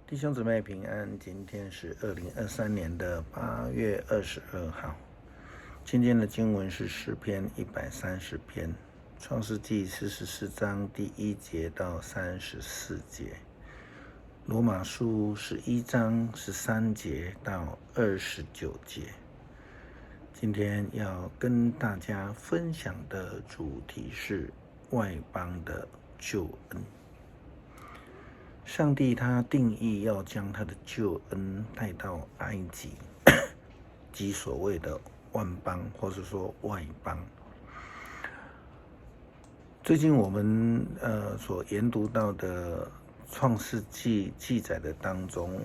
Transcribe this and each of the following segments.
弟兄姊妹平安，今天是2023年的8月22号。今天的经文是诗篇130篇，创世纪44章第1节到34节，罗马书11章13节到29节。今天要跟大家分享的主题是外邦的救恩。上帝他定义要将他的救恩带到埃及，即所谓的万邦，或是说外邦。最近我们所研读到的创世纪记载的当中，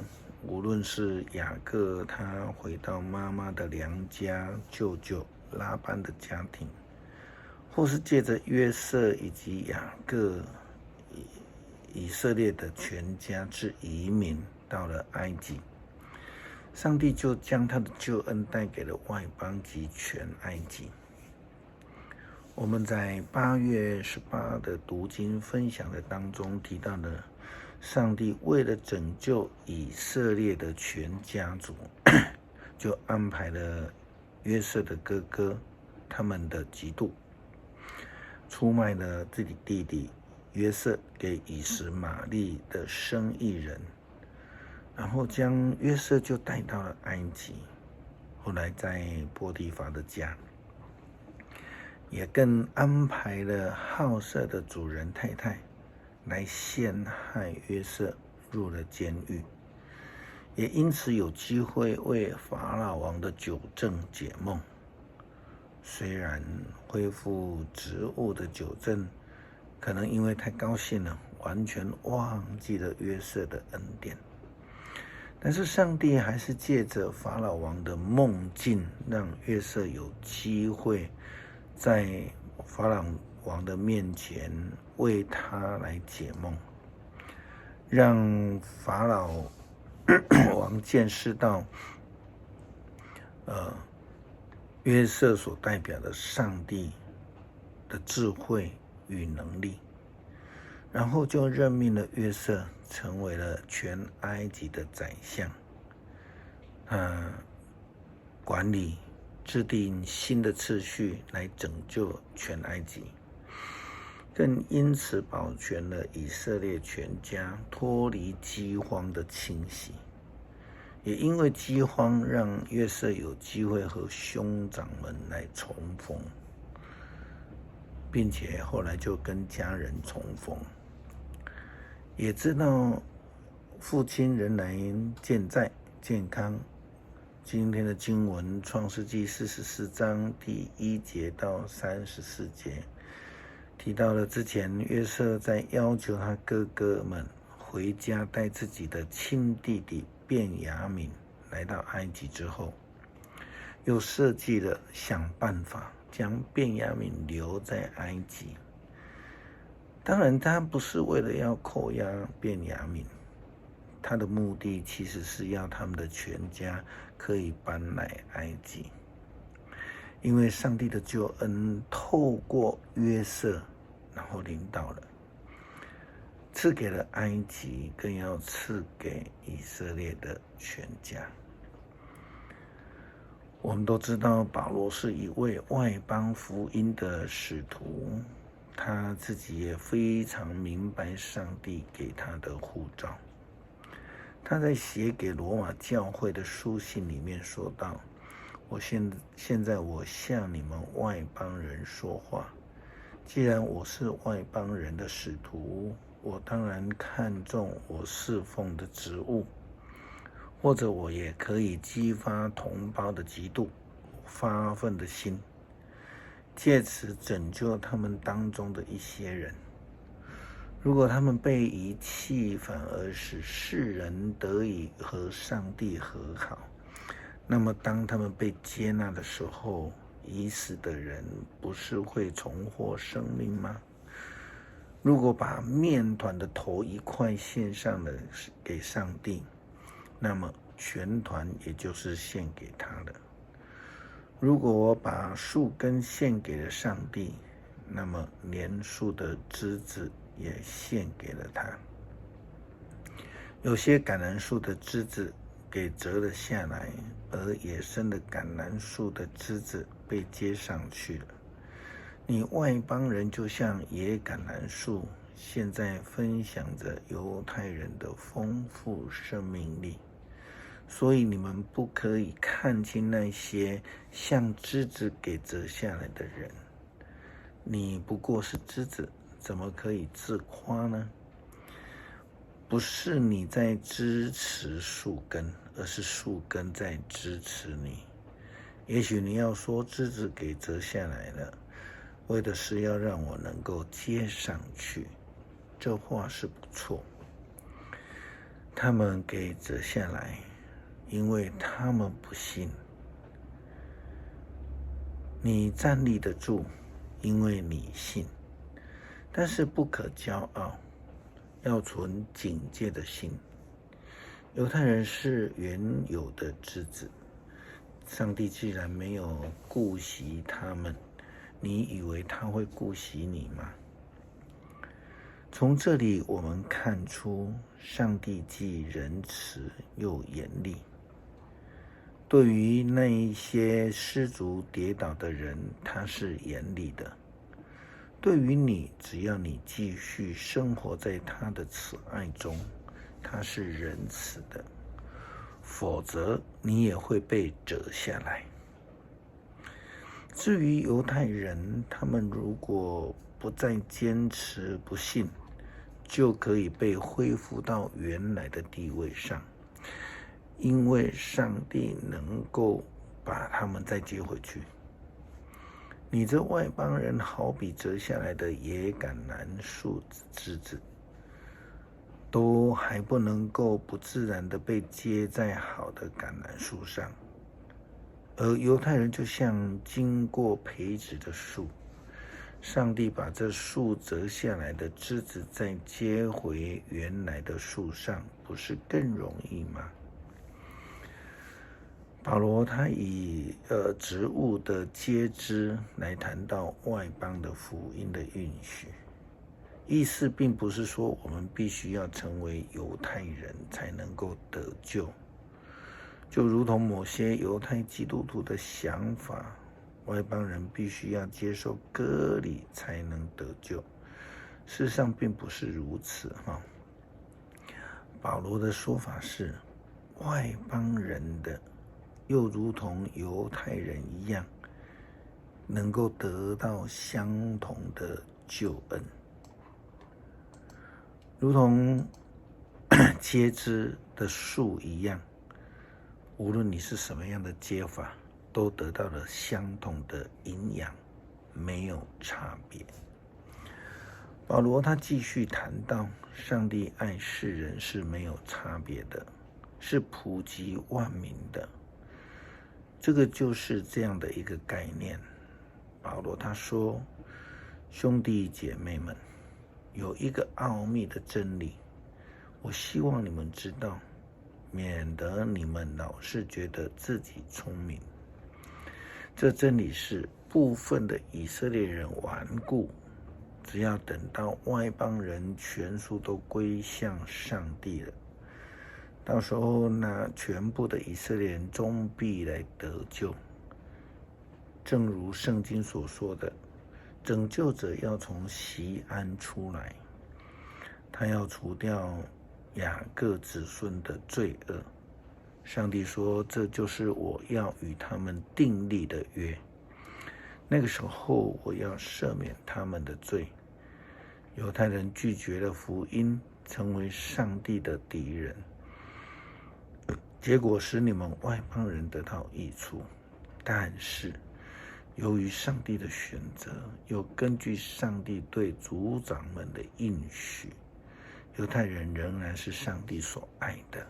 无论是雅各他回到妈妈的娘家，舅舅拉班的家庭，或是借着约瑟以及雅各以色列的全家之移民到了埃及，上帝就将他的救恩带给了外邦及全埃及。我们在8月18的读经分享的当中提到了，上帝为了拯救以色列的全家族，就安排了约瑟的哥哥他们的嫉妒，出卖了自己弟弟约瑟给以实玛利的生意人，然后将约瑟就带到了埃及，后来在波提乏的家，也更安排了好色的主人太太来陷害约瑟，入了监狱，也因此有机会为法老王的酒政解梦。虽然恢复职务的酒政可能因为太高兴了，完全忘记了约瑟的恩典，但是上帝还是借着法老王的梦境，让约瑟有机会在法老王的面前为他来解梦，让法老王见识到约瑟所代表的上帝的智慧与能力，然后就任命了约瑟成为了全埃及的宰相，管理制定新的次序来拯救全埃及，更因此保全了以色列全家脱离饥荒的侵袭。也因为饥荒，让约瑟有机会和兄长们来重逢，并且后来就跟家人重逢，也知道父亲仍然健在健康。今天的经文创世纪44章第1节到34节提到了之前约瑟在要求他哥哥们回家带自己的亲弟弟便雅悯来到埃及之后，又设计了想办法将便雅悯留在埃及。当然他不是为了要扣押便雅悯，他的目的其实是要他们的全家可以搬来埃及，因为上帝的救恩透过约瑟然后领导了，赐给了埃及，更要赐给以色列的全家。我们都知道保罗是一位外邦福音的使徒，他自己也非常明白上帝给他的呼召。他在写给罗马教会的书信里面说道，现在我向你们外邦人说话，既然我是外邦人的使徒，我当然看重我侍奉的职务，或者我也可以激发同胞的嫉妒、发愤的心，借此拯救他们当中的一些人。如果他们被遗弃，反而使世人得以和上帝和好，那么当他们被接纳的时候，已死的人不是会重获生命吗？如果把面团的头一块献上了给上帝，那么全团也就是献给他的。如果我把树根献给了上帝，那么连树的枝子也献给了他。有些橄榄树的枝子给折了下来，而野生的橄榄树的枝子被接上去了。你外邦人就像野橄榄树，现在分享着犹太人的丰富生命力，所以你们不可以看清那些像枝子给折下来的人。你不过是枝子，怎么可以自夸呢？不是你在支持树根，而是树根在支持你。也许你要说枝子给折下来了，为的是要让我能够接上去，这话是不错。他们给折下来，因为他们不信。你站立得住，因为你信。但是不可骄傲，要存警戒的心。犹太人是原有的枝子，上帝既然没有顾惜他们，你以为他会顾惜你吗？从这里我们看出，上帝既仁慈又严厉。对于那一些失足跌倒的人，他是严厉的。对于你，只要你继续生活在他的慈爱中，他是仁慈的，否则你也会被折下来。至于犹太人，他们如果不再坚持不信，就可以被恢复到原来的地位上，因为上帝能够把他们再接回去。你这外邦人好比折下来的野橄榄树枝子，都还不能够不自然的被接在好的橄榄树上，而犹太人就像经过培植的树，上帝把这树折下来的枝子再接回原来的树上，不是更容易吗？保罗他以植物的接枝来谈到外邦的福音的允许，意思并不是说我们必须要成为犹太人才能够得救，就如同某些犹太基督徒的想法，外邦人必须要接受割礼才能得救，事实上并不是如此。保罗的说法是，外邦人的又如同犹太人一样，能够得到相同的救恩，如同接枝的树一样，无论你是什么样的接法，都得到了相同的营养，没有差别。保罗他继续谈到，上帝爱世人是没有差别的，是普及万民的。这个就是这样的一个概念。保罗他说，兄弟姐妹们，有一个奥秘的真理，我希望你们知道，免得你们老是觉得自己聪明。这真理是，部分的以色列人顽固，只要等到外邦人全数都归向上帝了，到时候那全部的以色列人终必来得救。正如圣经所说的，拯救者要从锡安出来，他要除掉雅各子孙的罪恶。上帝说，这就是我要与他们订立的约，那个时候我要赦免他们的罪。犹太人拒绝了福音，成为上帝的敌人，结果使你们外邦人得到益处。但是由于上帝的选择，又根据上帝对族长们的应许，犹太人仍然是上帝所爱的，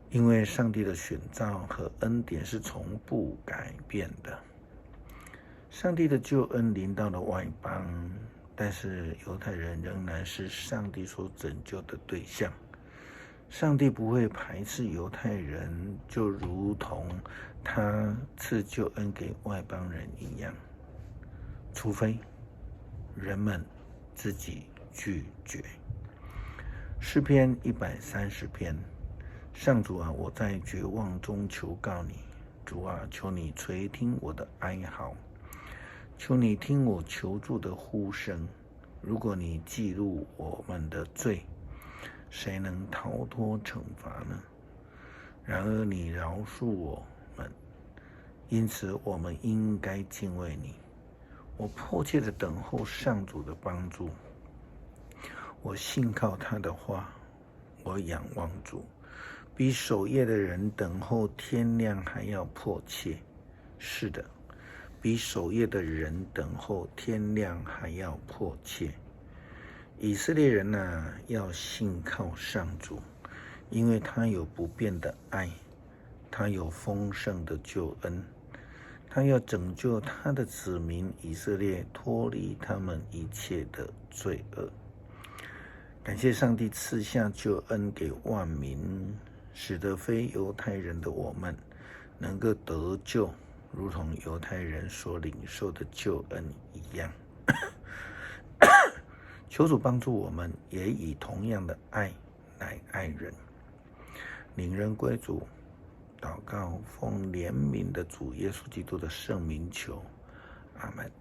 因为上帝的选召和恩典是从不改变的。上帝的救恩临到了外邦，但是犹太人仍然是上帝所拯救的对象。上帝不会排斥犹太人，就如同他赐救恩给外邦人一样，除非人们自己拒绝。诗篇130篇，上主啊，我在绝望中求告你，主啊，求你垂听我的哀嚎，求你听我求助的呼声。如果你记录我们的罪，谁能逃脱惩罚呢？然而你饶恕我们，因此我们应该敬畏你。我迫切地等候上主的帮助，我信靠他的话，我仰望主，比守夜的人等候天亮还要迫切。是的，比守夜的人等候天亮还要迫切。以色列人啊，要信靠上主，因为他有不变的爱，他有丰盛的救恩，他要拯救他的子民以色列脱离他们一切的罪恶。感谢上帝赐下救恩给万民，使得非犹太人的我们能够得救，如同犹太人所领受的救恩一样。求主帮助我们，也以同样的爱来爱人，领人归主。祷告，奉怜悯的主耶稣基督的圣名求，阿们。